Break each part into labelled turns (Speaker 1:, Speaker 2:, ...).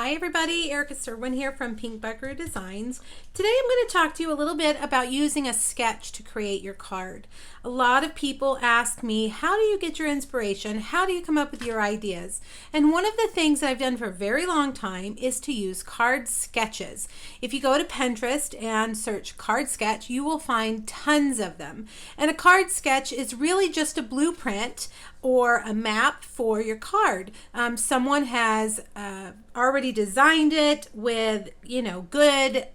Speaker 1: Hi everybody, Erica Serwin here from Pink Buckaroo Designs. Today I'm going to talk to you a little bit about using a sketch to create your card. A lot of people ask me, how do you get your inspiration? How do you come up with your ideas? And one of the things that I've done for a very long time is to use card sketches. If you go to Pinterest and search card sketch, you will find tons of them. And a card sketch is really just a blueprint or a map for your card. Someone has already designed it with, good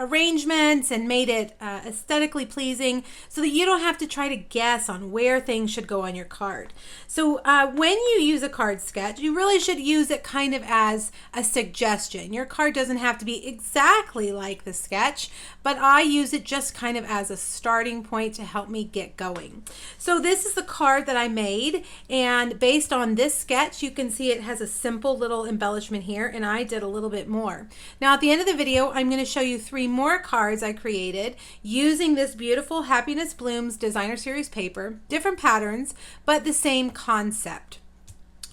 Speaker 1: arrangements and made it aesthetically pleasing so that you don't have to try to guess on where things should go on your card. So when you use a card sketch, you really should use it kind of as a suggestion. Your card doesn't have to be exactly like the sketch, but I use it just kind of as a starting point to help me get going. So this is the card that I made, and based on this sketch, you can see it has a simple little embellishment here, and I did a little bit more. Now at the end of the video, I'm going to show you 3 more cards I created using this beautiful Happiness Blooms Designer Series paper, different patterns, but the same concept.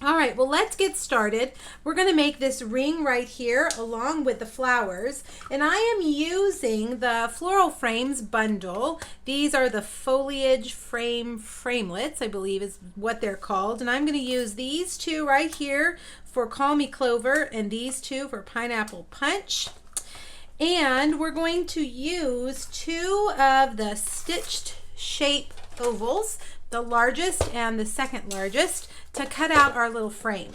Speaker 1: All right, well, let's get started. We're going to make this ring right here along with the flowers, and I am using the Floral Frames bundle. These are the foliage framelets, I believe is what they're called, and I'm going to use these 2 right here for Call Me Clover and these 2 for Pineapple Punch. And we're going to use 2 of the stitched shape ovals, the largest and the second largest, to cut out our little frame.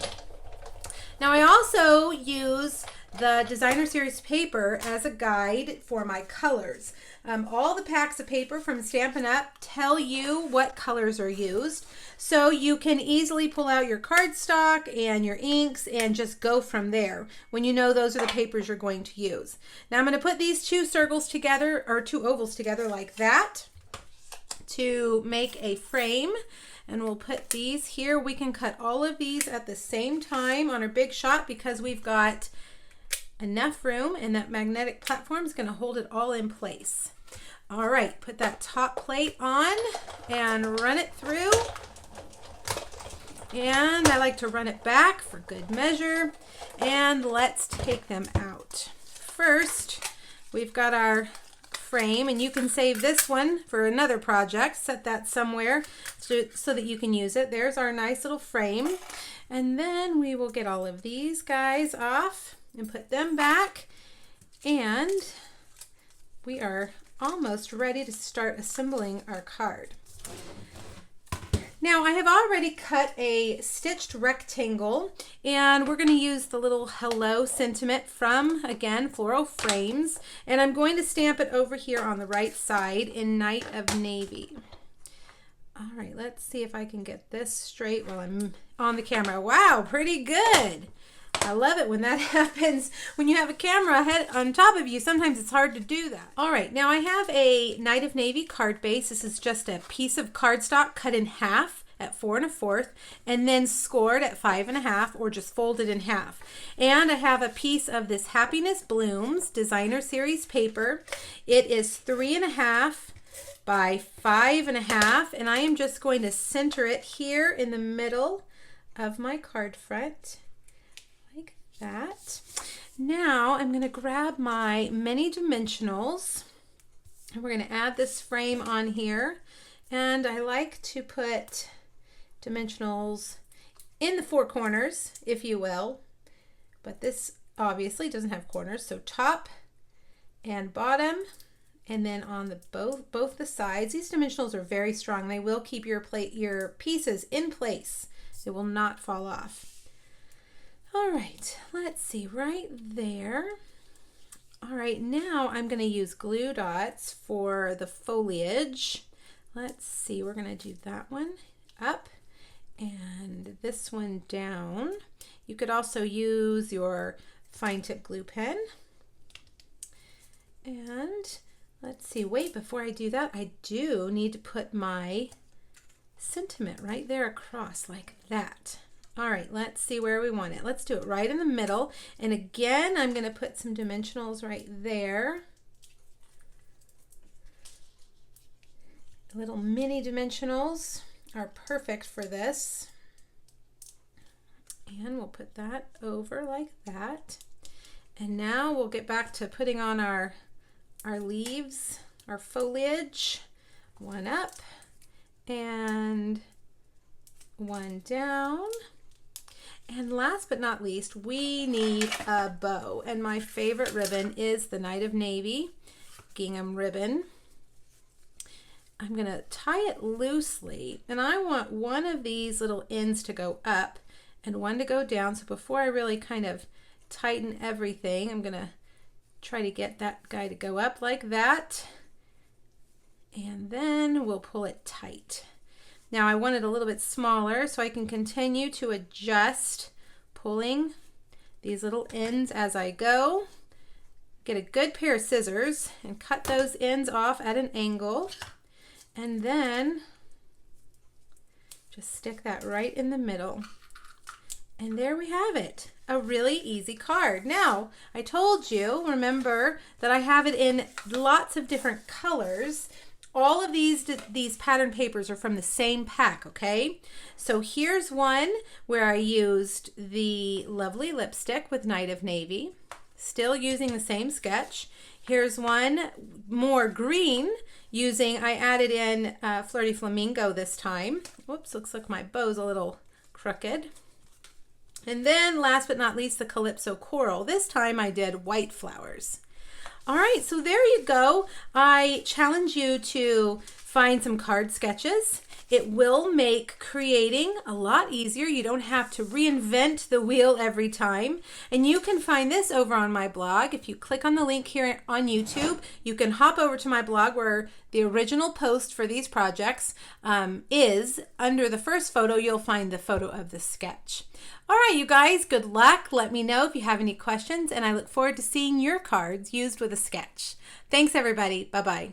Speaker 1: Now I also use the Designer Series paper as a guide for my colors. All the packs of paper from Stampin' Up! Tell you what colors are used, so you can easily pull out your cardstock and your inks and just go from there when you know those are the papers you're going to use. Now I'm going to put these 2 circles together, or 2 ovals together like that, to make a frame, and we'll put these here. We can cut all of these at the same time on our big shot because we've got enough room, and that magnetic platform is going to hold it all in place. All right, put that top plate on and run it through, and I like to run it back for good measure, and let's take them out. First, we've got our frame, and you can save this one for another project. Set that somewhere so that you can use it. There's our nice little frame, and then we will get all of these guys off and put them back, and we are almost ready to start assembling our card. Now I have already cut a stitched rectangle, and we're going to use the little hello sentiment from, again, Floral Frames, and I'm going to stamp it over here on the right side in Night of Navy. All right, let's see if I can get this straight while I'm on the camera. Wow, pretty good. I love it when that happens. When you have a camera head on top of you, sometimes it's hard to do that. All right, now I have a Night of Navy card base. This is just a piece of cardstock cut in half at 4 1/4 and then scored at 5 1/2, or just folded in half. And I have a piece of this Happiness Blooms Designer Series paper. It is 3 1/2 by 5 1/2, and I am just going to center it here in the middle of my card front. That. Now I'm going to grab my mini dimensionals, and we're going to add this frame on here, and I like to put dimensionals in the 4 corners, if you will, but this obviously doesn't have corners, so top and bottom, and then on the both the sides. These dimensionals are very strong. They will keep your pieces in place. They will not fall off. All right, let's see, right there. All right, now I'm going to use glue dots for the foliage. Let's see, we're going to do that one up and this one down. You could also use your fine tip glue pen. And let's see, wait, before I do that, I do need to put my sentiment right there across like that. All right, let's see where we want it. Let's do it right in the middle. And again, I'm going to put some dimensionals right there. Little mini dimensionals are perfect for this. And we'll put that over like that. And now we'll get back to putting on our leaves, our foliage. One up and one down. And last but not least, we need a bow. And my favorite ribbon is the Night of Navy gingham ribbon. I'm gonna tie it loosely, and I want one of these little ends to go up and one to go down. So before I really kind of tighten everything, I'm gonna try to get that guy to go up like that. And then we'll pull it tight. Now I want it a little bit smaller so I can continue to adjust, pulling these little ends as I go. Get a good pair of scissors and cut those ends off at an angle. And then just stick that right in the middle. And there we have it, a really easy card. Now, I told you, remember, that I have it in lots of different colors. All of these pattern papers are from the same pack, okay? So here's one where I used the lovely lipstick with Night of Navy, still using the same sketch. Here's one more green I added in Flirty Flamingo this time. Whoops, looks like my bow's a little crooked. And then last but not least, the Calypso Coral. This time I did white flowers. All right, so there you go. I challenge you to find some card sketches. It will make creating a lot easier. You don't have to reinvent the wheel every time. And you can find this over on my blog. If you click on the link here on YouTube, you can hop over to my blog where the original post for these projects is. Under the first photo, you'll find the photo of the sketch. All right, you guys, good luck. Let me know if you have any questions, and I look forward to seeing your cards used with a sketch. Thanks, everybody. Bye-bye.